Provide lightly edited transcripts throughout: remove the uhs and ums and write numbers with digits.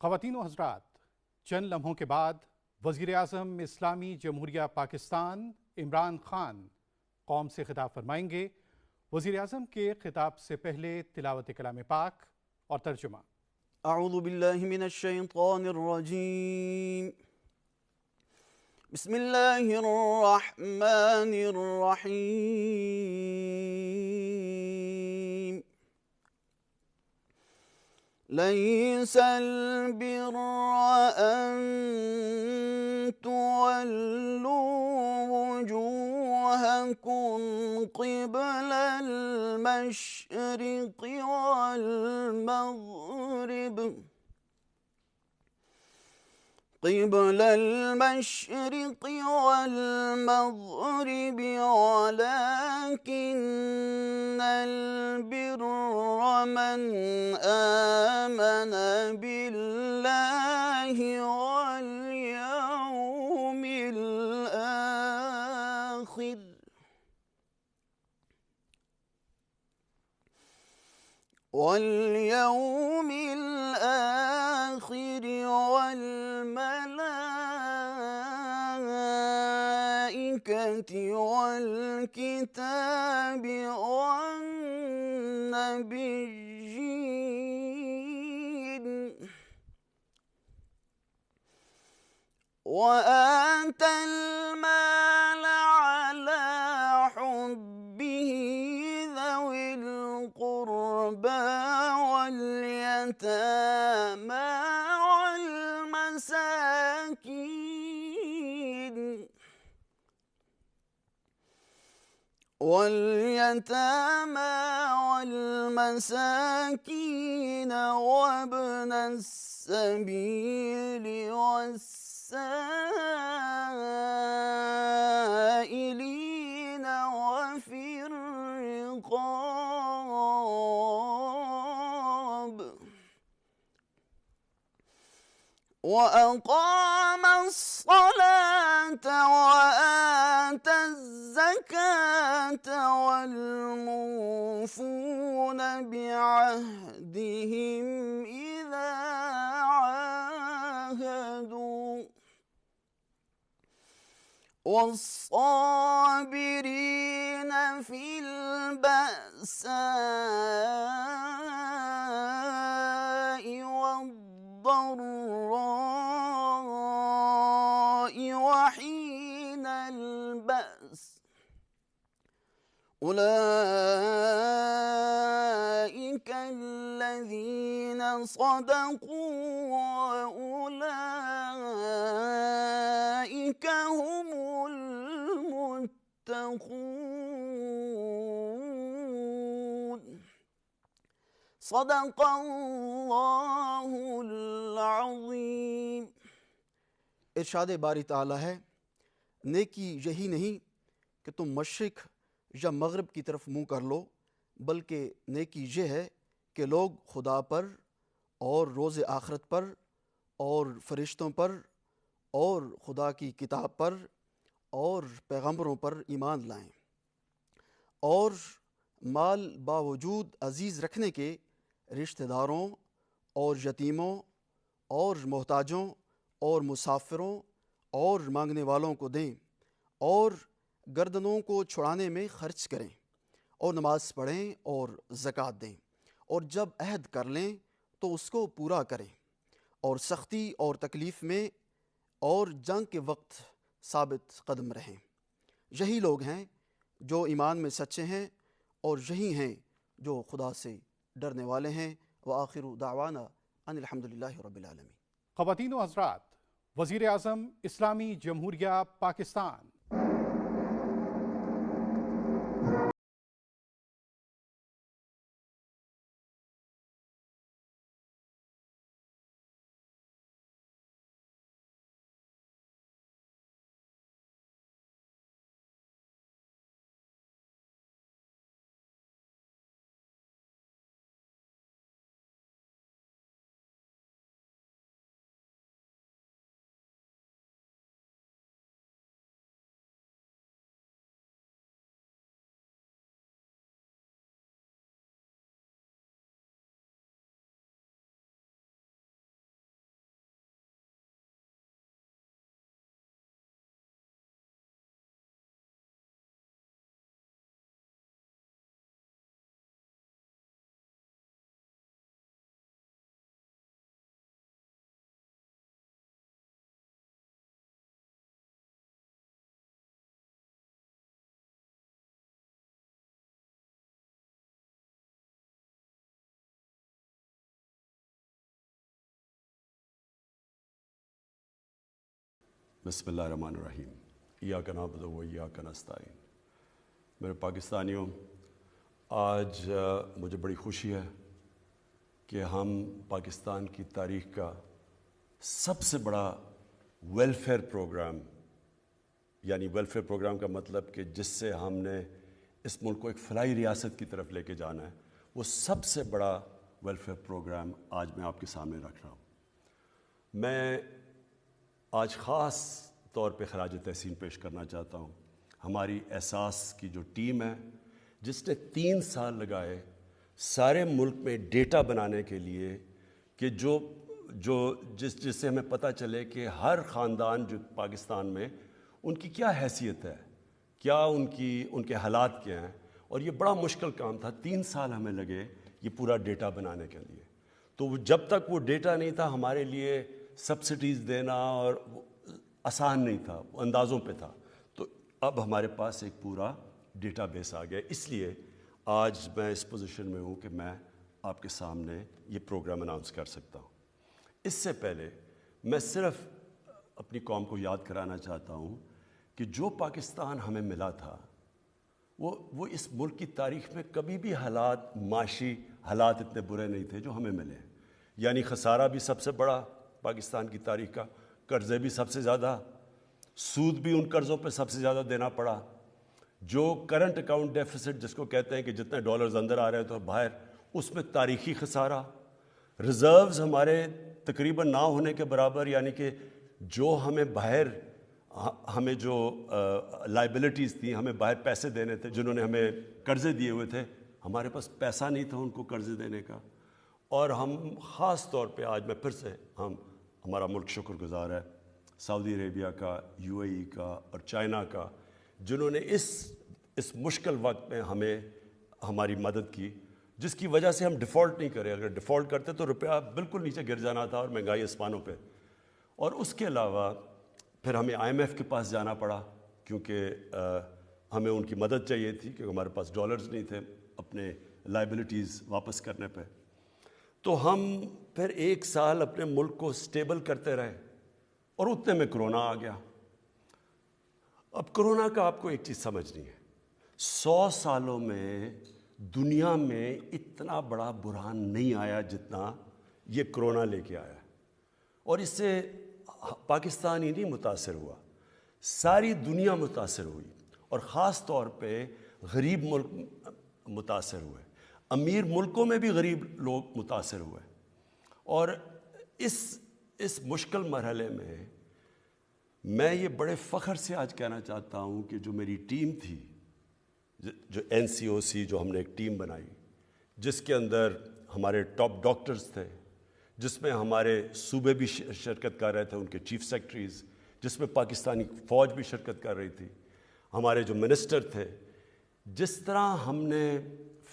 خواتین و حضرات، چند لمحوں کے بعد وزیر اعظم اسلامی جمہوریہ پاکستان عمران خان قوم سے خطاب فرمائیں گے۔ وزیر اعظم کے خطاب سے پہلے تلاوت کلام پاک اور ترجمہ۔ اعوذ باللہ من الشیطان الرجیم، بسم اللہ الرحمن الرحیم۔ لیس البر ان تولوا وجوہکم قبل المشرق والمغرب ولكن البر من آمن بالله واليوم الآخر والملائكة والكتاب والنبيين، وآتى المال على حبه ذوي القربى واليتامى والمساكين وابن السبيل والسائلين وفي الرقاب، وأقام الصلاة وآتى الزكاة والموفون بعهدهم إذا عاهدوا، والصابرين في البأساء والضراء وحين البأس، أولئك الذين صدقوا وأولئك هم المتقون۔ صدق اللہ العظیم۔ ارشاد باری تعالیٰ ہے، نیکی یہی نہیں کہ تم مشرق یا مغرب کی طرف منہ کر لو، بلکہ نیکی یہ ہے کہ لوگ خدا پر اور روز آخرت پر اور فرشتوں پر اور خدا کی کتاب پر اور پیغمبروں پر ایمان لائیں، اور مال باوجود عزیز رکھنے کے رشتہ داروں اور یتیموں اور محتاجوں اور مسافروں اور مانگنے والوں کو دیں، اور گردنوں کو چھڑانے میں خرچ کریں، اور نماز پڑھیں اور زکوٰۃ دیں، اور جب عہد کر لیں تو اس کو پورا کریں، اور سختی اور تکلیف میں اور جنگ کے وقت ثابت قدم رہیں۔ یہی لوگ ہیں جو ایمان میں سچے ہیں، اور یہی ہیں جو خدا سے ڈرنے والے ہیں۔ وآخر دعوانا ان الحمدللہ رب العالمین۔ خواتین و حضرات، وزیر اعظم اسلامی جمہوریہ پاکستان بسم اللہ الرحمن الرحیم ایاک نعبد و ایاک نستعین۔ میرے پاکستانیوں، آج مجھے بڑی خوشی ہے کہ ہم پاکستان کی تاریخ کا سب سے بڑا ویلفیئر پروگرام، یعنی ویلفیئر پروگرام کا مطلب کہ جس سے ہم نے اس ملک کو ایک فلاحی ریاست کی طرف لے کے جانا ہے، وہ سب سے بڑا ویلفیئر پروگرام آج میں آپ کے سامنے رکھ رہا ہوں۔ میں آج خاص طور پہ خراج تحسین پیش کرنا چاہتا ہوں ہماری احساس کی جو ٹیم ہے، جس نے 3 سال لگائے سارے ملک میں ڈیٹا بنانے کے لیے کہ جس سے ہمیں پتہ چلے کہ ہر خاندان جو پاکستان میں ان کی کیا حیثیت ہے، کیا ان کے حالات کیا ہیں، اور یہ بڑا مشکل کام تھا۔ 3 سال ہمیں لگے یہ پورا ڈیٹا بنانے کے لیے۔ تو جب تک وہ ڈیٹا نہیں تھا ہمارے لیے سبسڈیز دینا اور آسان نہیں تھا، وہ اندازوں پہ تھا۔ تو اب ہمارے پاس ایک پورا ڈیٹا بیس آ گیا، اس لیے آج میں اس پوزیشن میں ہوں کہ میں آپ کے سامنے یہ پروگرام اناؤنس کر سکتا ہوں۔ اس سے پہلے میں صرف اپنی قوم کو یاد کرانا چاہتا ہوں کہ جو پاکستان ہمیں ملا تھا وہ اس ملک کی تاریخ میں کبھی بھی معاشی حالات اتنے برے نہیں تھے جو ہمیں ملے ہیں۔ یعنی خسارہ بھی سب سے بڑا پاکستان کی تاریخ کا، قرضے بھی سب سے زیادہ، سود بھی ان قرضوں پہ سب سے زیادہ دینا پڑا، جو کرنٹ اکاؤنٹ ڈیفیسٹ جس کو کہتے ہیں کہ جتنے ڈالرز اندر آ رہے ہیں تو باہر، اس میں تاریخی خسارہ، ریزروز ہمارے تقریباً نہ ہونے کے برابر، یعنی کہ جو ہمیں باہر ہمیں جو لائبلٹیز تھیں، ہمیں باہر پیسے دینے تھے، جنہوں نے ہمیں قرضے دیے ہوئے تھے، ہمارے پاس پیسہ نہیں تھا ان کو قرضے دینے کا۔ اور ہم خاص طور پہ آج میں پھر سے ہمارا ملک شکر گزار ہے سعودی عربیہ کا، UAE کا اور چائنا کا، جنہوں نے اس مشکل وقت میں ہماری مدد کی، جس کی وجہ سے ہم ڈیفالٹ نہیں کرے۔ اگر ڈیفالٹ کرتے تو روپیہ بالکل نیچے گر جانا تھا اور مہنگائی آسمانوں پہ۔ اور اس کے علاوہ پھر ہمیں IMF کے پاس جانا پڑا، کیونکہ ہمیں ان کی مدد چاہیے تھی، کیونکہ ہمارے پاس ڈالرز نہیں تھے اپنے لائبلٹیز واپس کرنے پہ۔ تو ہم پھر 1 سال اپنے ملک کو سٹیبل کرتے رہے، اور اتنے میں کرونا آ گیا۔ اب کرونا کا آپ کو ایک چیز سمجھنی ہے، 100 سالوں میں دنیا میں اتنا بڑا بحران نہیں آیا جتنا یہ کرونا لے کے آیا، اور اس سے پاکستان ہی نہیں متاثر ہوا، ساری دنیا متاثر ہوئی، اور خاص طور پہ غریب ملک متاثر ہوئے، امیر ملکوں میں بھی غریب لوگ متاثر ہوئے۔ اور اس مشکل مرحلے میں یہ بڑے فخر سے آج کہنا چاہتا ہوں کہ جو میری ٹیم تھی، جو NCOC، جو ہم نے ایک ٹیم بنائی جس کے اندر ہمارے ٹاپ ڈاکٹرز تھے، جس میں ہمارے صوبے بھی شرکت کر رہے تھے، ان کے چیف سیکرٹریز، جس میں پاکستانی فوج بھی شرکت کر رہی تھی، ہمارے جو منسٹر تھے، جس طرح ہم نے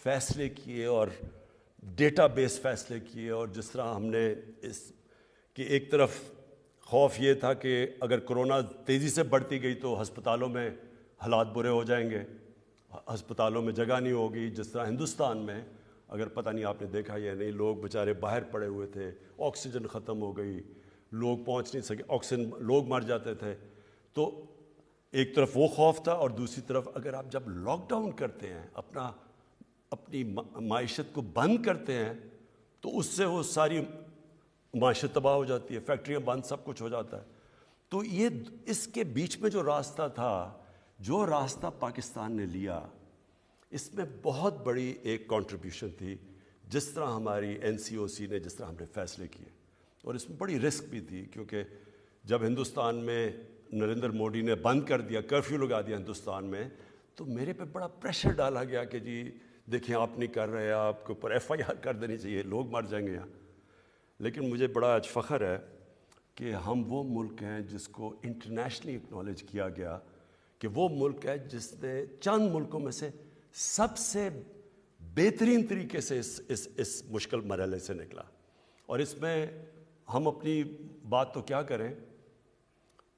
فیصلے کیے اور ڈیٹا بیس فیصلے کیے، اور جس طرح ہم نے کہ ایک طرف خوف یہ تھا کہ اگر کرونا تیزی سے بڑھتی گئی تو ہسپتالوں میں حالات برے ہو جائیں گے، ہسپتالوں میں جگہ نہیں ہوگی، جس طرح ہندوستان میں اگر پتہ نہیں آپ نے دیکھا یا نہیں، لوگ بیچارے باہر پڑے ہوئے تھے، آکسیجن ختم ہو گئی، لوگ پہنچ نہیں سکے، آکسیجن لوگ مر جاتے تھے۔ تو ایک طرف وہ خوف تھا، اور دوسری طرف اگر آپ جب لاک ڈاؤن کرتے ہیں، اپنی معیشت کو بند کرتے ہیں، تو اس سے وہ ساری معیشت تباہ ہو جاتی ہے، فیکٹریاں بند، سب کچھ ہو جاتا ہے۔ تو اس کے بیچ میں جو راستہ تھا، جو راستہ پاکستان نے لیا، اس میں بہت بڑی ایک کنٹریبیوشن تھی، جس طرح ہماری NCOC نے، جس طرح ہم نے فیصلے کیے، اور اس میں بڑی رسک بھی تھی، کیونکہ جب ہندوستان میں نریندر مودی نے بند کر دیا، کرفیو لگا دیا ہندوستان میں، تو میرے پہ بڑا پریشر ڈالا گیا کہ جی دیکھیں آپ نہیں کر رہے، آپ کے اوپر FIR کر دینی چاہیے، لوگ مر جائیں گے یہاں۔ لیکن مجھے بڑا آج فخر ہے کہ ہم وہ ملک ہیں جس کو انٹرنیشنلی اکنالج کیا گیا کہ وہ ملک ہے جس نے چند ملکوں میں سے سب سے بہترین طریقے سے اس مشکل مرحلے سے نکلا۔ اور اس میں ہم اپنی بات تو کیا کریں،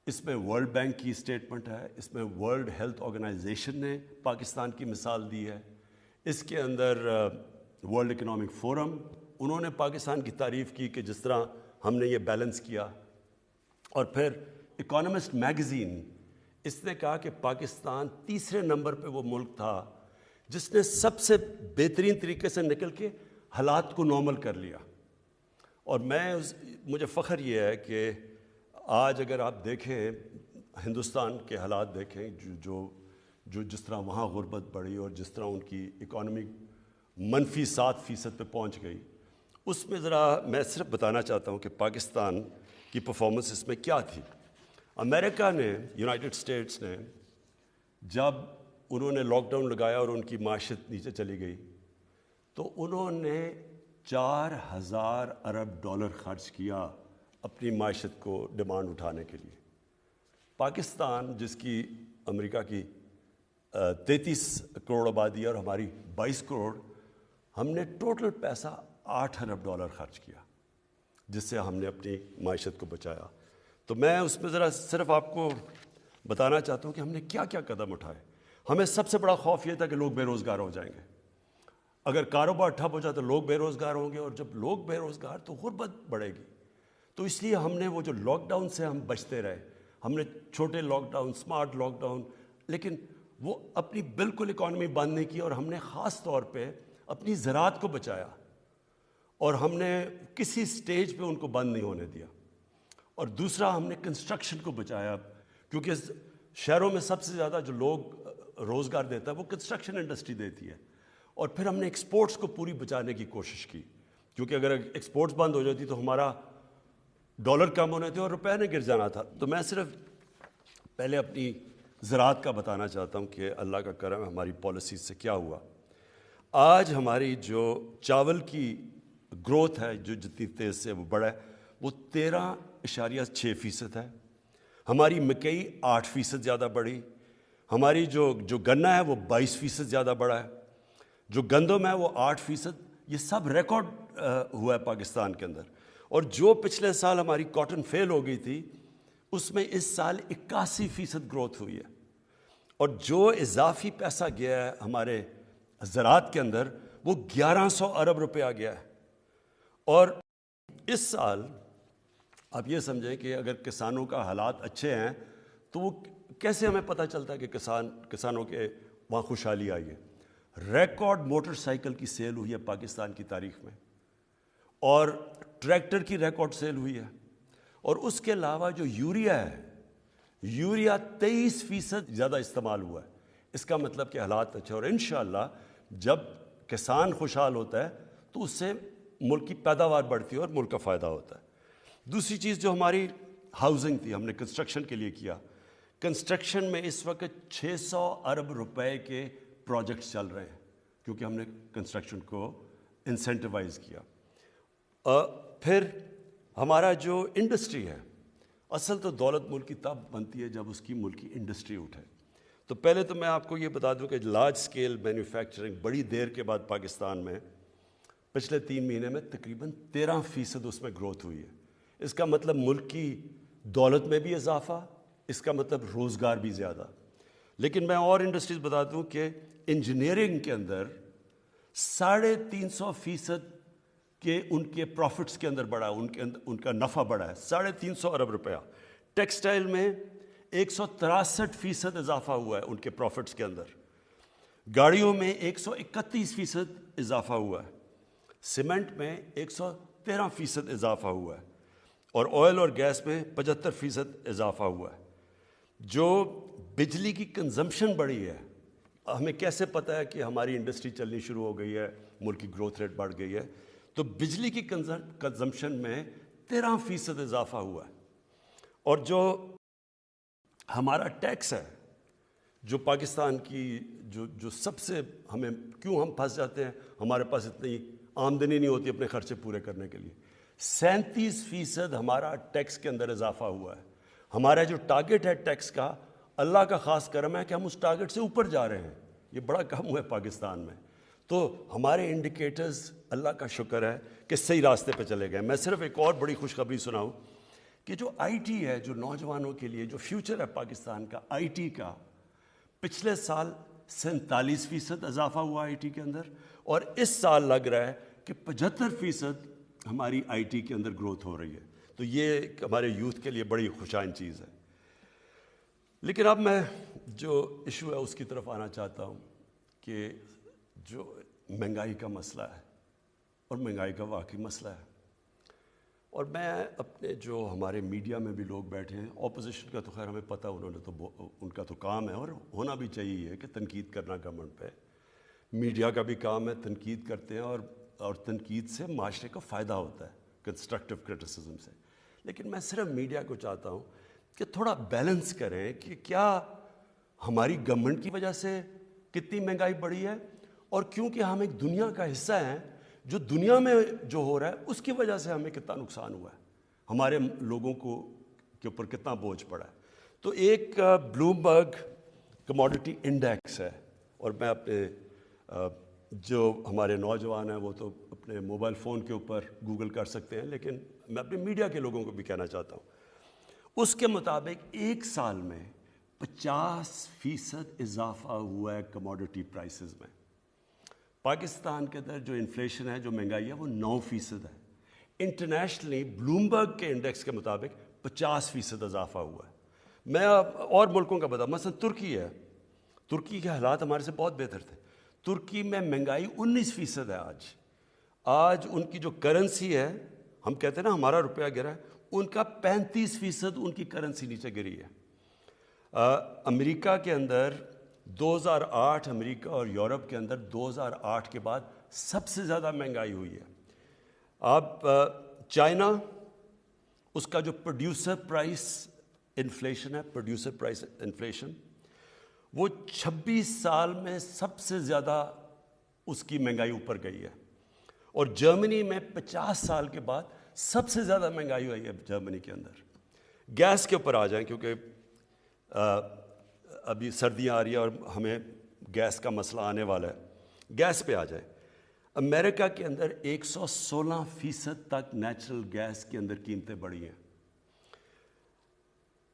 اس میں ورلڈ بینک کی اسٹیٹمنٹ ہے، اس میں ورلڈ ہیلتھ آرگنائزیشن نے پاکستان کی مثال دی ہے، اس کے اندر ورلڈ اکنامک فورم، انہوں نے پاکستان کی تعریف کی کہ جس طرح ہم نے یہ بیلنس کیا، اور پھر اکانومسٹ میگزین اس نے کہا کہ پاکستان تیسرے نمبر پہ وہ ملک تھا جس نے سب سے بہترین طریقے سے نکل کے حالات کو نارمل کر لیا. اور مجھے فخر یہ ہے کہ آج اگر آپ دیکھیں ہندوستان کے حالات دیکھیں جو جس طرح وہاں غربت بڑھی اور جس طرح ان کی اکانومی -7% پہ پہنچ گئی, اس میں ذرا میں صرف بتانا چاہتا ہوں کہ پاکستان کی پرفارمنس اس میں کیا تھی. امریکہ نے, یونائٹڈ اسٹیٹس نے, جب انہوں نے لاک ڈاؤن لگایا اور ان کی معیشت نیچے چلی گئی تو انہوں نے 4,000 ارب ڈالر خرچ کیا اپنی معیشت کو ڈیمانڈ اٹھانے کے لیے. پاکستان جس کی امریکہ کی 33 کروڑ آبادی ہے اور ہماری 22 کروڑ, ہم نے ٹوٹل پیسہ 8 ارب ڈالر خرچ کیا جس سے ہم نے اپنی معیشت کو بچایا. تو میں اس میں ذرا صرف آپ کو بتانا چاہتا ہوں کہ ہم نے کیا کیا قدم اٹھائے. ہمیں سب سے بڑا خوف یہ تھا کہ لوگ بے روزگار ہو جائیں گے. اگر کاروبار ٹھپ ہو جائے تو لوگ بے روزگار ہوں گے, اور جب لوگ بے روزگار تو غربت بڑھے گی. تو اس لیے ہم نے وہ جو لاک ڈاؤن سے ہم بچتے رہے, ہم نے چھوٹے lockdown, smart lockdown, لیکن وہ اپنی بالکل اکانومی بند نہیں کی, اور ہم نے خاص طور پہ اپنی زراعت کو بچایا, اور ہم نے کسی سٹیج پہ ان کو بند نہیں ہونے دیا. اور دوسرا ہم نے کنسٹرکشن کو بچایا, کیونکہ شہروں میں سب سے زیادہ جو لوگ روزگار دیتا ہے وہ کنسٹرکشن انڈسٹری دیتی ہے. اور پھر ہم نے ایکسپورٹس کو پوری بچانے کی کوشش کی, کیونکہ اگر ایکسپورٹس بند ہو جاتی تو ہمارا ڈالر کم ہونے تھے اور روپے نے گر جانا تھا. تو میں صرف پہلے اپنی زراعت کا بتانا چاہتا ہوں کہ اللہ کا کرم ہماری پالیسیز سے کیا ہوا. آج ہماری جو چاول کی گروتھ ہے جو جتنی تیز سے وہ بڑھا ہے وہ 13.6% ہے. ہماری مکئی 8% زیادہ بڑھی. ہماری جو گنا ہے وہ 22% زیادہ بڑھا ہے. جو گندم ہے وہ 8%. یہ سب ریکارڈ ہوا ہے پاکستان کے اندر. اور جو پچھلے سال ہماری کاٹن فیل ہو گئی تھی اس میں اس سال 81% گروتھ ہوئی ہے. اور جو اضافی پیسہ گیا ہے ہمارے زراعت کے اندر وہ 1100 ارب روپیہ گیا ہے. اور اس سال آپ یہ سمجھیں کہ اگر کسانوں کا حالات اچھے ہیں تو وہ کیسے ہمیں پتہ چلتا ہے کہ کسانوں کے وہاں خوشحالی آئی ہے. ریکارڈ موٹر سائیکل کی سیل ہوئی ہے پاکستان کی تاریخ میں, اور ٹریکٹر کی ریکارڈ سیل ہوئی ہے. اور اس کے علاوہ جو یوریا ہے, یوریا 23% زیادہ استعمال ہوا ہے. اس کا مطلب کہ حالات اچھے, اور انشاءاللہ جب کسان خوشحال ہوتا ہے تو اس سے ملک کی پیداوار بڑھتی ہے اور ملک کا فائدہ ہوتا ہے. دوسری چیز جو ہماری ہاؤسنگ تھی, ہم نے کنسٹرکشن کے لیے کیا. کنسٹرکشن میں اس وقت 600 ارب روپے کے پروجیکٹس چل رہے ہیں کیونکہ ہم نے کنسٹرکشن کو انسینٹیوائز کیا. پھر ہمارا جو انڈسٹری ہے, اصل تو دولت ملک کی تب بنتی ہے جب اس کی ملک کی انڈسٹری اٹھے. تو پہلے تو میں آپ کو یہ بتا دوں کہ لارج اسکیل مینوفیکچرنگ بڑی دیر کے بعد پاکستان میں پچھلے 3 مہینے میں تقریباً 13% اس میں گروتھ ہوئی ہے. اس کا مطلب ملک کی دولت میں بھی اضافہ, اس کا مطلب روزگار بھی زیادہ. لیکن میں اور انڈسٹریز بتا دوں کہ انجینئرنگ کے اندر 350% کے ان کے پروفٹس کے اندر بڑھا, ان کا نفع بڑھا ہے 350 ارب روپیہ. ٹیکسٹائل میں 163% اضافہ ہوا ہے ان کے پروفٹس کے اندر. گاڑیوں میں 131% اضافہ ہوا ہے. سیمنٹ میں 113% اضافہ ہوا ہے. اور آئل اور گیس میں 75% اضافہ ہوا ہے. جو بجلی کی کنزمپشن بڑھی ہے, ہمیں کیسے پتہ ہے کہ ہماری انڈسٹری چلنی شروع ہو گئی ہے, ملک کی گروتھ ریٹ بڑھ گئی ہے؟ تو بجلی کی کنزمپشن میں 13% اضافہ ہوا ہے. اور جو ہمارا ٹیکس ہے, جو پاکستان کی جو سب سے ہمیں کیوں ہم پھنس جاتے ہیں, ہمارے پاس اتنی آمدنی نہیں ہوتی اپنے خرچے پورے کرنے کے لیے, 37% ہمارا ٹیکس کے اندر اضافہ ہوا ہے. ہمارا جو ٹارگٹ ہے ٹیکس کا, اللہ کا خاص کرم ہے کہ ہم اس ٹارگٹ سے اوپر جا رہے ہیں. یہ بڑا کم ہوا ہے پاکستان میں. تو ہمارے انڈیکیٹرز اللہ کا شکر ہے کہ صحیح راستے پہ چلے گئے. میں صرف ایک اور بڑی خوشخبری سناؤں کہ جو آئی ٹی ہے, جو نوجوانوں کے لیے جو فیوچر ہے پاکستان کا آئی ٹی کا, پچھلے سال 47% اضافہ ہوا آئی ٹی کے اندر, اور اس سال لگ رہا ہے کہ 75% ہماری آئی ٹی کے اندر گروتھ ہو رہی ہے. تو یہ ہمارے یوتھ کے لیے بڑی خوشائن چیز ہے. لیکن اب میں جو ایشو ہے اس کی طرف آنا چاہتا ہوں کہ جو مہنگائی کا مسئلہ ہے اور مہنگائی کا واقعی مسئلہ ہے. اور میں اپنے جو ہمارے میڈیا میں بھی لوگ بیٹھے ہیں، اپوزیشن کا تو خیر ہمیں پتہ، ان کا تو کام ہے اور ہونا بھی چاہیے کہ تنقید کرنا گورنمنٹ پہ. میڈیا کا بھی کام ہے، تنقید کرتے ہیں اور تنقید سے معاشرے کو فائدہ ہوتا ہے، کنسٹرکٹیو کرٹیسزم سے. لیکن میں صرف میڈیا کو چاہتا ہوں کہ تھوڑا بیلنس کریں کہ کیا ہماری گورنمنٹ کی وجہ سے کتنی مہنگائی بڑھی ہے، اور کیونکہ ہم ایک دنیا کا حصہ ہیں، جو دنیا میں جو ہو رہا ہے اس کی وجہ سے ہمیں کتنا نقصان ہوا ہے، ہمارے لوگوں کے اوپر کتنا بوجھ پڑا ہے. تو ایک بلومبرگ کموڈٹی انڈیکس ہے، اور میں اپنے جو ہمارے نوجوان ہیں وہ تو اپنے موبائل فون کے اوپر گوگل کر سکتے ہیں، لیکن میں اپنے میڈیا کے لوگوں کو بھی کہنا چاہتا ہوں. اس کے مطابق ایک سال میں 50% اضافہ ہوا ہے کموڈٹی پرائسز میں. پاکستان کے اندر جو انفلیشن ہے، جو مہنگائی ہے، وہ 9% ہے. انٹرنیشنلی بلومبرگ کے انڈیکس کے مطابق 50% اضافہ ہوا ہے. میں اور ملکوں کا بتا، مثلا ترکی ہے، ترکی کے حالات ہمارے سے بہت بہتر تھے. ترکی میں مہنگائی 19% ہے. آج ان کی جو کرنسی ہے، ہم کہتے ہیں نا ہمارا روپیہ گرا ہے، ان کا 35% ان کی کرنسی نیچے گری ہے. امریکہ کے اندر 2008، امریکہ اور یورپ کے اندر 2008 کے بعد سب سے زیادہ مہنگائی ہوئی ہے. اب چائنا، اس کا جو پروڈیوسر پرائس انفلیشن ہے، پروڈیوسر پرائس انفلیشن، وہ 26 سال میں سب سے زیادہ اس کی مہنگائی اوپر گئی ہے. اور جرمنی میں 50 سال کے بعد سب سے زیادہ مہنگائی ہوئی ہے جرمنی کے اندر. گیس کے اوپر آ جائیں، کیونکہ ابھی سردیاں آ رہی ہیں اور ہمیں گیس کا مسئلہ آنے والا ہے. گیس پہ آ جائیں. امریکہ کے اندر 116% تک نیچرل گیس کے اندر قیمتیں بڑھی ہیں.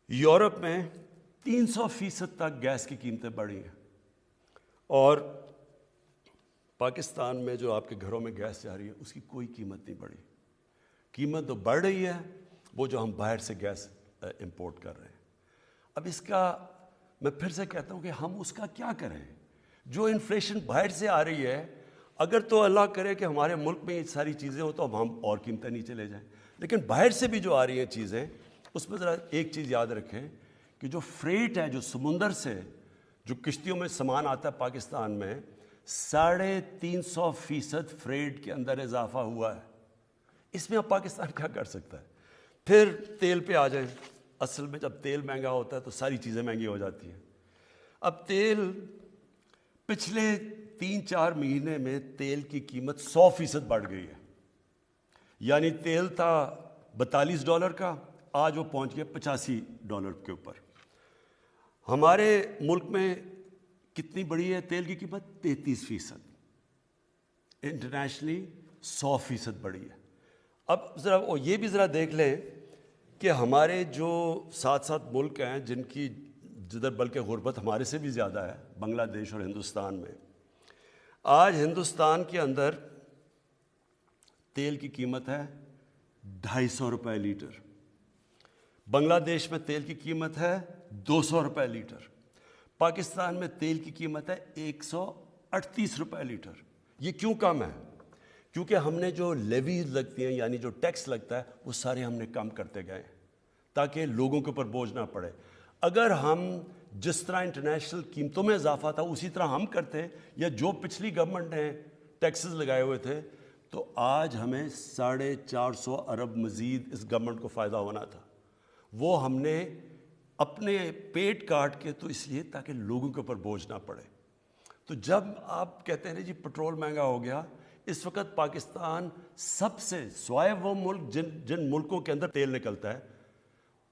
یورپ میں 300% تک گیس کی قیمتیں بڑھی ہیں. اور پاکستان میں جو آپ کے گھروں میں گیس جا رہی ہے اس کی کوئی قیمت نہیں بڑھی. قیمت تو بڑھ رہی ہے وہ جو ہم باہر سے گیس امپورٹ کر رہے ہیں. اب اس کا میں پھر سے کہتا ہوں کہ ہم اس کا کیا کریں؟ جو انفلیشن باہر سے آ رہی ہے، اگر تو اللہ کرے کہ ہمارے ملک میں یہ ساری چیزیں ہوں تو اب ہم اور قیمتیں نیچے لے جائیں. لیکن باہر سے بھی جو آ رہی ہیں چیزیں، اس میں ذرا ایک چیز یاد رکھیں کہ جو فریٹ ہے، جو سمندر سے جو کشتیوں میں سامان آتا ہے پاکستان میں، 350% فریٹ کے اندر اضافہ ہوا ہے. اس میں اب پاکستان کیا کر سکتا ہے؟ پھر تیل پہ آ جائیں. اصل میں جب تیل مہنگا ہوتا ہے تو ساری چیزیں مہنگی ہو جاتی ہیں. اب تیل پچھلے 3-4 مہینے میں تیل کی قیمت 100% بڑھ گئی ہے. یعنی تیل تھا $42 کا، آج وہ پہنچ گیا $85 کے اوپر. ہمارے ملک میں کتنی بڑی ہے تیل کی قیمت؟ 33%. انٹرنیشنلی 100% بڑی ہے. اب ذرا یہ بھی ذرا دیکھ لیں کہ ہمارے جو ساتھ ساتھ ملک ہیں جدھر بلکہ غربت ہمارے سے بھی زیادہ ہے، بنگلہ دیش اور ہندوستان میں. آج ہندوستان کے اندر تیل کی قیمت ہے $250 لیٹر. بنگلہ دیش میں تیل کی قیمت ہے $200 لیٹر. پاکستان میں تیل کی قیمت ہے $138 لیٹر. یہ کیوں کم ہے؟ کیونکہ ہم نے جو لیویز لگتی ہیں، یعنی جو ٹیکس لگتا ہے، وہ سارے ہم نے کم کرتے گئے تاکہ لوگوں کے اوپر بوجھ نہ پڑے. اگر ہم جس طرح انٹرنیشنل قیمتوں میں اضافہ تھا اسی طرح ہم کرتے، یا جو پچھلی گورنمنٹ نے ٹیکسز لگائے ہوئے تھے، تو آج ہمیں 450 ارب مزید اس گورنمنٹ کو فائدہ ہونا تھا. وہ ہم نے اپنے پیٹ کاٹ کے، تو اس لیے تاکہ لوگوں کے اوپر بوجھ نہ پڑے. تو جب آپ کہتے ہیں جی پٹرول مہنگا ہو گیا، اس وقت پاکستان سب سے، سوائے وہ ملک جن ملکوں کے اندر تیل نکلتا ہے،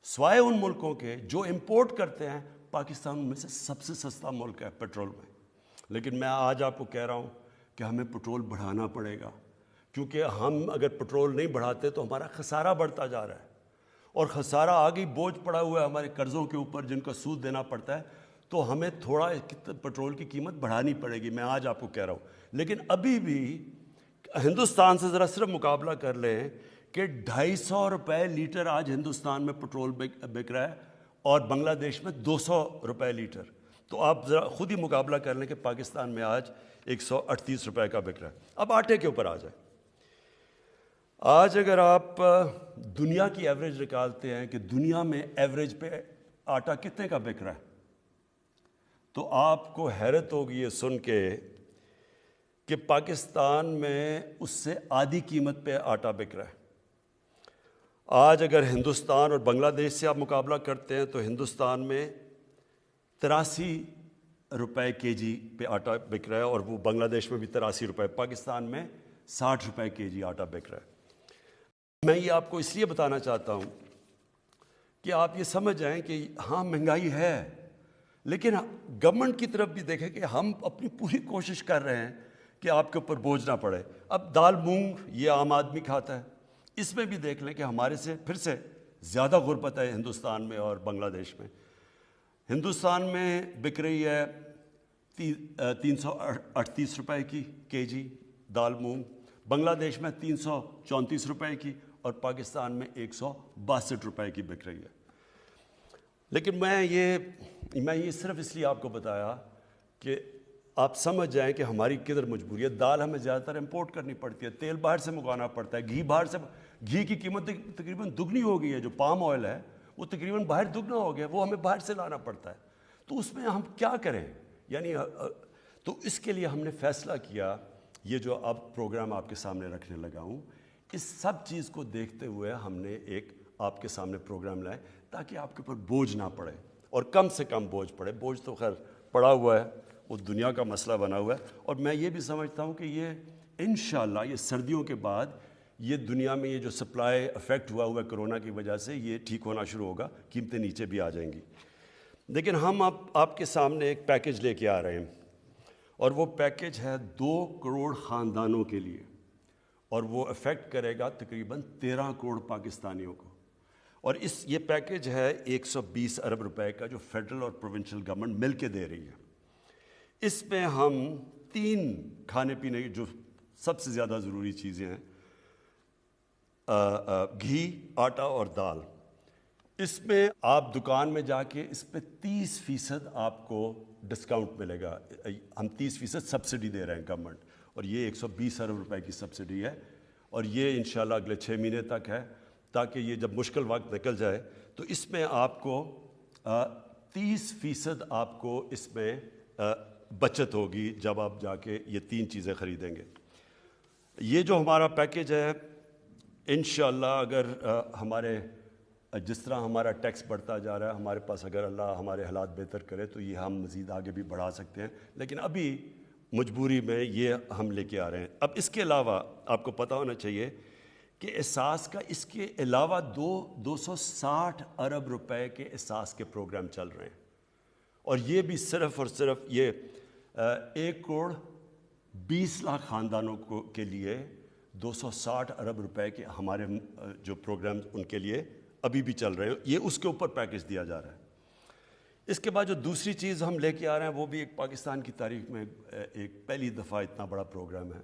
سوائے ان ملکوں کے جو امپورٹ کرتے ہیں، پاکستان میں سے سب سے سستا ملک ہے پیٹرول میں. لیکن میں آج آپ کو کہہ رہا ہوں کہ ہمیں پٹرول بڑھانا پڑے گا، کیونکہ ہم اگر پٹرول نہیں بڑھاتے تو ہمارا خسارہ بڑھتا جا رہا ہے. اور خسارہ آگے بوجھ پڑا ہوا ہے ہمارے قرضوں کے اوپر جن کا سود دینا پڑتا ہے. تو ہمیں تھوڑا پٹرول کی قیمت بڑھانی پڑے گی، میں آج آپ کو کہہ رہا ہوں. لیکن ابھی بھی ہندوستان سے ذرا صرف مقابلہ کر لیں کہ $250 لیٹر آج ہندوستان میں پٹرول بک رہا ہے، اور بنگلہ دیش میں 200 روپے لیٹر. تو آپ ذرا خود ہی مقابلہ کر لیں کہ پاکستان میں آج 138 روپے کا بک رہا ہے. اب آٹے کے اوپر آ جائیں. آج اگر آپ دنیا کی ایوریج نکالتے ہیں کہ دنیا میں ایوریج پہ آٹا کتنے کا بک رہا ہے, تو آپ کو حیرت ہوگی یہ سن کے کہ پاکستان میں اس سے آدھی قیمت پہ آٹا بک رہا ہے. آج اگر ہندوستان اور بنگلہ دیش سے آپ مقابلہ کرتے ہیں تو ہندوستان میں 83 روپے کے جی پہ آٹا بک رہا ہے, اور وہ بنگلہ دیش میں بھی 83 روپے, پاکستان میں 60 روپے کے جی آٹا بک رہا ہے. میں یہ آپ کو اس لیے بتانا چاہتا ہوں کہ آپ یہ سمجھ جائیں کہ ہاں مہنگائی ہے, لیکن گورنمنٹ کی طرف بھی دیکھیں کہ ہم اپنی پوری کوشش کر رہے ہیں کہ آپ کے اوپر بوجھ نہ پڑے. اب دال مونگ یہ عام آدمی کھاتا ہے, اس میں بھی دیکھ لیں کہ ہمارے سے پھر سے زیادہ غربت ہے ہندوستان میں اور بنگلہ دیش میں. ہندوستان میں بک رہی ہے 338 روپے کی کے جی دال مونگ, بنگلہ دیش میں 334 روپے کی, اور پاکستان میں 162 روپے کی بک رہی ہے. لیکن میں یہ صرف اس لیے آپ کو بتایا کہ آپ سمجھ جائیں کہ ہماری کدھر مجبوری ہے. دال ہمیں زیادہ تر امپورٹ کرنی پڑتی ہے, تیل باہر سے منگوانا پڑتا ہے, گھی کی قیمت تقریباً دگنی ہو گئی ہے. جو پام آئل ہے وہ تقریباً باہر دگنا ہو گیا, وہ ہمیں باہر سے لانا پڑتا ہے. تو اس میں ہم کیا کریں؟ یعنی تو اس کے لیے ہم نے فیصلہ کیا, یہ جو اب پروگرام آپ کے سامنے رکھنے لگا ہوں, اس سب چیز کو دیکھتے ہوئے ہم نے ایک آپ کے سامنے پروگرام لائے تاکہ آپ کے اوپر بوجھ نہ پڑے, اور کم سے کم بوجھ پڑے. بوجھ تو خیر پڑا ہوا ہے, وہ دنیا کا مسئلہ بنا ہوا ہے. اور میں یہ بھی سمجھتا ہوں کہ یہ انشاءاللہ یہ سردیوں کے بعد یہ دنیا میں یہ جو سپلائی افیکٹ ہوا ہے کرونا کی وجہ سے, یہ ٹھیک ہونا شروع ہوگا, قیمتیں نیچے بھی آ جائیں گی. لیکن ہم آپ کے سامنے ایک پیکج لے کے آ رہے ہیں, اور وہ پیکج ہے 2 کروڑ خاندانوں کے لیے, اور وہ افیکٹ کرے گا تقریباً 13 کروڑ پاکستانیوں کو. اور یہ پیکج ہے 120 ارب روپے کا, جو فیڈرل اور پروونشل گورنمنٹ مل کے دے رہی ہے. اس میں ہم 3 کھانے پینے کی جو سب سے زیادہ ضروری چیزیں ہیں, گھی, آٹا اور دال, اس میں آپ دکان میں جا کے اس پہ 30% آپ کو ڈسکاؤنٹ ملے گا. ہم 30% سبسڈی دے رہے ہیں گورنمنٹ, اور یہ 120 ارب روپے کی سبسڈی ہے, اور یہ انشاءاللہ اگلے 6 مہینے تک ہے, تاکہ یہ جب مشکل وقت نکل جائے تو اس میں آپ کو 30% آپ کو اس میں بچت ہوگی جب آپ جا کے یہ 3 چیزیں خریدیں گے. یہ جو ہمارا پیکج ہے انشاءاللہ اگر ہمارے جس طرح ہمارا ٹیکس بڑھتا جا رہا ہے, ہمارے پاس اگر اللہ ہمارے حالات بہتر کرے تو یہ ہم مزید آگے بھی بڑھا سکتے ہیں, لیکن ابھی مجبوری میں یہ ہم لے کے آ رہے ہیں. اب اس کے علاوہ آپ کو پتہ ہونا چاہیے کہ احساس کا اس کے علاوہ 260 ارب روپے کے احساس کے پروگرام چل رہے ہیں, اور یہ بھی صرف اور صرف یہ 1 کروڑ 20 لاکھ خاندانوں کے لیے 260 ارب روپے کے ہمارے جو پروگرام ان کے لیے ابھی بھی چل رہے ہیں. یہ اس کے اوپر پیکج دیا جا رہا ہے. اس کے بعد جو دوسری چیز ہم لے کے آ رہے ہیں وہ بھی ایک پاکستان کی تاریخ میں ایک پہلی دفعہ اتنا بڑا پروگرام ہے,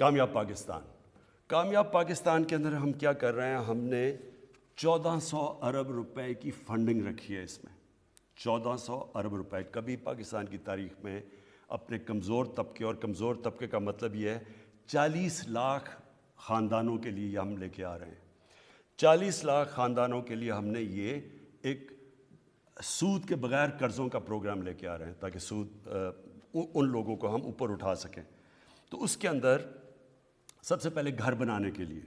کامیاب پاکستان. کامیاب پاکستان کے اندر ہم کیا کر رہے ہیں, ہم نے 1400 ارب روپے کی فنڈنگ رکھی ہے. اس میں 1400 ارب روپے کبھی پاکستان کی تاریخ میں اپنے کمزور طبقے, اور کمزور طبقے کا مطلب یہ ہے 40 لاکھ خاندانوں کے لیے ہم لے کے آ رہے ہیں. 40 لاکھ خاندانوں کے لیے ہم نے یہ ایک سود کے بغیر قرضوں کا پروگرام لے کے آ رہے ہیں, تاکہ سود ان لوگوں کو ہم اوپر اٹھا سکیں. تو اس کے اندر سب سے پہلے گھر بنانے کے لیے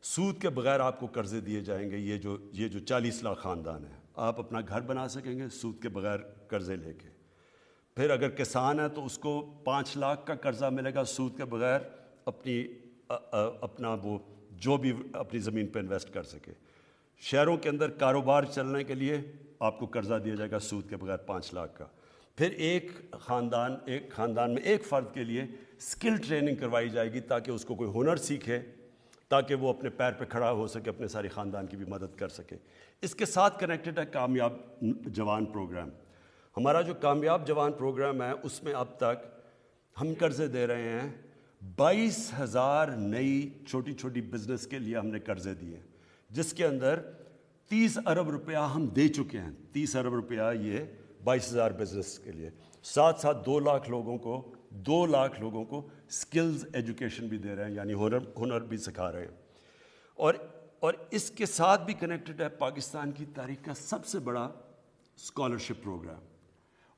سود کے بغیر آپ کو قرضے دیے جائیں گے. یہ جو 40 لاکھ خاندان ہیں, آپ اپنا گھر بنا سکیں گے سود کے بغیر قرضے لے کے. پھر اگر کسان ہے تو اس کو 5 لاکھ کا قرضہ ملے گا سود کے بغیر, اپنا وہ جو بھی اپنی زمین پہ انویسٹ کر سکے. شہروں کے اندر کاروبار چلنے کے لیے آپ کو قرضہ دیا جائے گا سود کے بغیر 5 لاکھ کا. پھر ایک خاندان میں ایک فرد کے لیے سکل ٹریننگ کروائی جائے گی تاکہ اس کو کوئی ہنر سیکھے, تاکہ وہ اپنے پیر پہ کھڑا ہو سکے, اپنے سارے خاندان کی بھی مدد کر سکے. اس کے ساتھ کنیکٹڈ ہے کامیاب جوان پروگرام. ہمارا جو کامیاب جوان پروگرام ہے اس میں اب تک ہم قرضے دے رہے ہیں 22,000 نئی چھوٹی چھوٹی بزنس کے لیے ہم نے قرضے دیے, جس کے اندر 30 ارب روپیہ ہم دے چکے ہیں. 30 ارب روپیہ یہ 22,000 بزنس کے لیے. ساتھ ساتھ 2 لاکھ لوگوں کو سکلز ایجوکیشن بھی دے رہے ہیں, یعنی ہنر بھی سکھا رہے ہیں. اور اس کے ساتھ بھی کنیکٹڈ ہے پاکستان کی تاریخ کا سب سے بڑا اسکالرشپ پروگرام.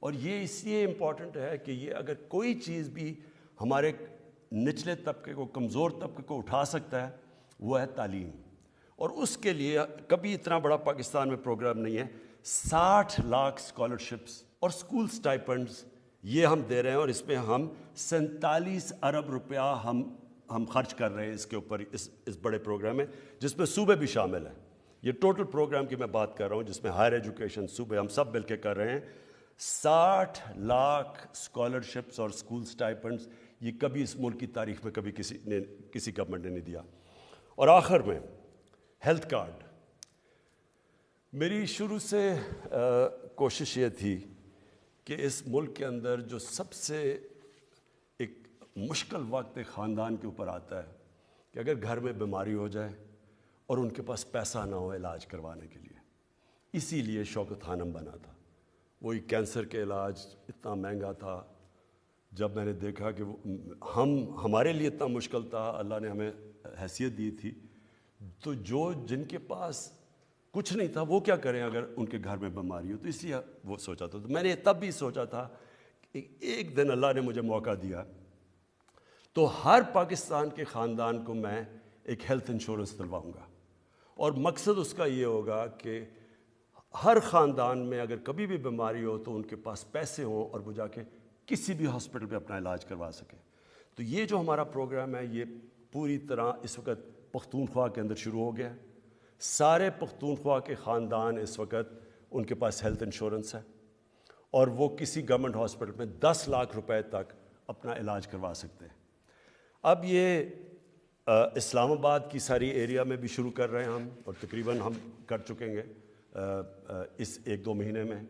اور یہ اس لیے امپورٹنٹ ہے کہ یہ اگر کوئی چیز بھی ہمارے نچلے طبقے کو, کمزور طبقے کو اٹھا سکتا ہے وہ ہے تعلیم. اور اس کے لیے کبھی اتنا بڑا پاکستان میں پروگرام نہیں ہے. 60 لاکھ اسکالرشپس اور اسکول اسٹائپنڈس یہ ہم دے رہے ہیں, اور اس میں ہم 47 ارب روپیہ ہم خرچ کر رہے ہیں اس کے اوپر, اس بڑے پروگرام میں, جس میں صوبے بھی شامل ہیں. یہ ٹوٹل پروگرام کی میں بات کر رہا ہوں جس میں ہائر ایجوکیشن, صوبے, ہم سب مل کے کر رہے ہیں. 60 لاکھ اسکالرشپس اور اسکول اسٹائپنڈس یہ کبھی اس ملک کی تاریخ میں کبھی کسی گورنمنٹ نے نہیں دیا. اور آخر میں ہیلتھ کارڈ. میری شروع سے کوشش یہ تھی کہ اس ملک کے اندر جو سب سے ایک مشکل وقت ایک خاندان کے اوپر آتا ہے کہ اگر گھر میں بیماری ہو جائے اور ان کے پاس پیسہ نہ ہو علاج کروانے کے لیے, اسی لیے شوکت خانم بنا تھا. وہی کینسر کے علاج اتنا مہنگا تھا. جب میں نے دیکھا کہ ہمارے لیے اتنا مشکل تھا, اللہ نے ہمیں حیثیت دی تھی, تو جن کے پاس کچھ نہیں تھا وہ کیا کریں اگر ان کے گھر میں بیماری ہو. تو اس لیے وہ سوچا تھا. تو میں نے تب بھی سوچا تھا کہ ایک دن اللہ نے مجھے موقع دیا تو ہر پاکستان کے خاندان کو میں ایک ہیلتھ انشورنس دلواؤں گا. اور مقصد اس کا یہ ہوگا کہ ہر خاندان میں اگر کبھی بھی بیماری ہو تو ان کے پاس پیسے ہوں اور وہ جا کے کسی بھی ہاسپٹل میں اپنا علاج کروا سکیں. تو یہ جو ہمارا پروگرام ہے یہ پوری طرح اس وقت پختونخوا کے اندر شروع ہو گیا ہے. سارے پختونخوا کے خاندان اس وقت ان کے پاس ہیلتھ انشورنس ہے, اور وہ کسی گورنمنٹ ہاسپٹل میں 10 لاکھ روپے تک اپنا علاج کروا سکتے ہیں. اب یہ اسلام آباد کی ساری ایریا میں بھی شروع کر رہے ہیں ہم, اور تقریباً ہم کر چکیں گے اس 1-2 مہینے میں.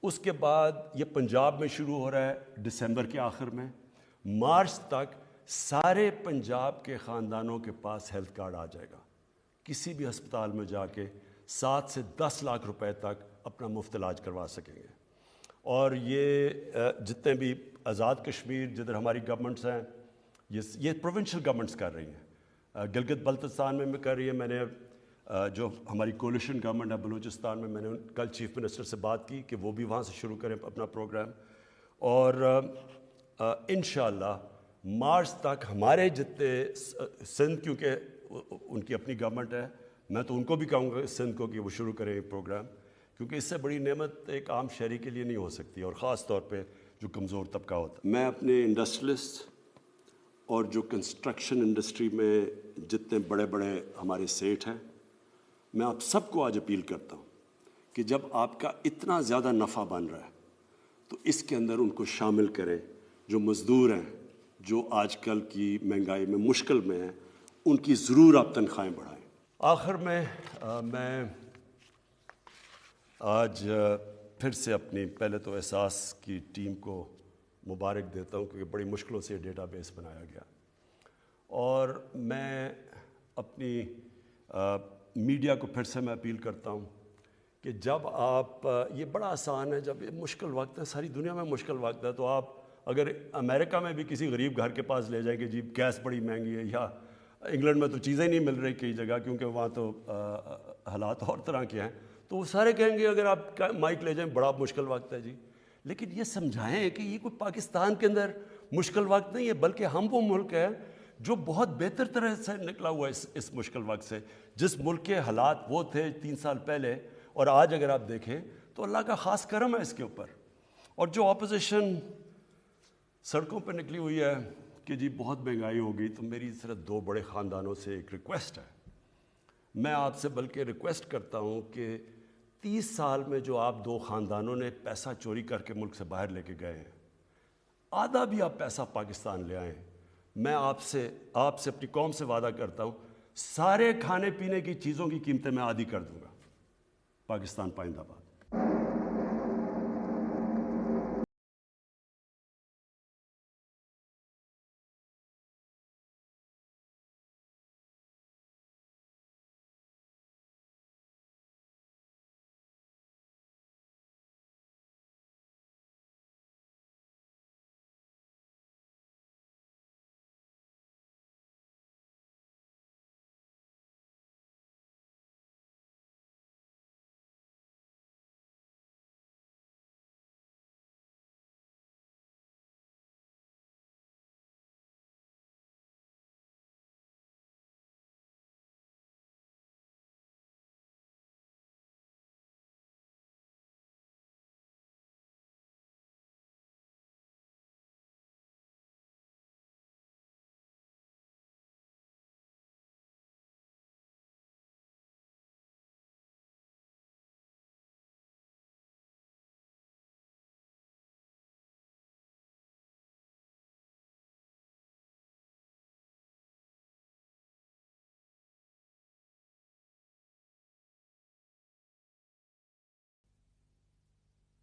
اس کے بعد یہ پنجاب میں شروع ہو رہا ہے دسمبر کے آخر میں. مارچ تک سارے پنجاب کے خاندانوں کے پاس ہیلتھ کارڈ آ جائے گا. کسی بھی ہسپتال میں جا کے 7 سے 10 لاکھ روپے تک اپنا مفت علاج کروا سکیں گے. اور یہ جتنے بھی آزاد کشمیر جدھر ہماری گورنمنٹس ہیں, یہ پروونشل گورنمنٹس کر رہی ہیں. گلگت بلتستان میں کر رہی ہے. میں نے جو ہماری کولیشن گورنمنٹ ہے بلوچستان میں نے کل چیف منسٹر سے بات کی کہ وہ بھی وہاں سے شروع کریں اپنا پروگرام. اور انشاءاللہ مارچ تک ہمارے جتنے سندھ, کیونکہ ان کی اپنی گورنمنٹ ہے, میں تو ان کو بھی کہوں گا سندھ کو کہ وہ شروع کریں پروگرام, کیونکہ اس سے بڑی نعمت ایک عام شہری کے لیے نہیں ہو سکتی, اور خاص طور پہ جو کمزور طبقہ ہوتا ہے. میں اپنے انڈسٹریلسٹ اور جو کنسٹرکشن انڈسٹری میں جتنے بڑے بڑے ہمارے سیٹ ہیں, میں آپ سب کو آج اپیل کرتا ہوں کہ جب آپ کا اتنا زیادہ نفع بن رہا ہے تو اس کے اندر ان کو شامل کریں. جو مزدور ہیں, جو آج کل کی مہنگائی میں مشکل میں ہیں, ان کی ضرور آپ تنخواہیں بڑھائیں. آخر میں میں آج پھر سے اپنی پہلے تو احساس کی ٹیم کو مبارک دیتا ہوں کیونکہ بڑی مشکلوں سے ڈیٹا بیس بنایا گیا. اور میں اپنی میڈیا کو پھر سے میں اپیل کرتا ہوں کہ جب آپ, یہ بڑا آسان ہے, جب یہ مشکل وقت ہے, ساری دنیا میں مشکل وقت ہے, تو آپ اگر امریکہ میں بھی کسی غریب گھر کے پاس لے جائیں کہ جی گیس بڑی مہنگی ہے, یا انگلینڈ میں تو چیزیں نہیں مل رہی کئی جگہ کیونکہ وہاں تو حالات اور طرح کے ہیں, تو وہ سارے کہیں گے اگر آپ مائک لے جائیں بڑا مشکل وقت ہے جی. لیکن یہ سمجھائیں کہ یہ کوئی پاکستان کے اندر مشکل وقت نہیں ہے, بلکہ ہم وہ ملک ہے جو بہت بہتر طرح سے نکلا ہوا ہے اس مشکل وقت سے. جس ملک کے حالات وہ تھے 3 سال پہلے اور آج اگر آپ دیکھیں تو اللہ کا خاص کرم ہے اس کے اوپر. اور جو اپوزیشن سڑکوں پہ نکلی ہوئی ہے کہ جی بہت مہنگائی ہو گئی, تو میری صرف 2 بڑے خاندانوں سے ایک ریکویسٹ ہے. میں آپ سے بلکہ ریکویسٹ کرتا ہوں کہ 30 سال میں جو آپ 2 خاندانوں نے پیسہ چوری کر کے ملک سے باہر لے کے گئے ہیں, آدھا بھی آپ پیسہ پاکستان لے آئیں. میں آپ سے اپنی قوم سے وعدہ کرتا ہوں سارے کھانے پینے کی چیزوں کی قیمتیں میں آدھی کر دوں گا. پاکستان پائندہ باد.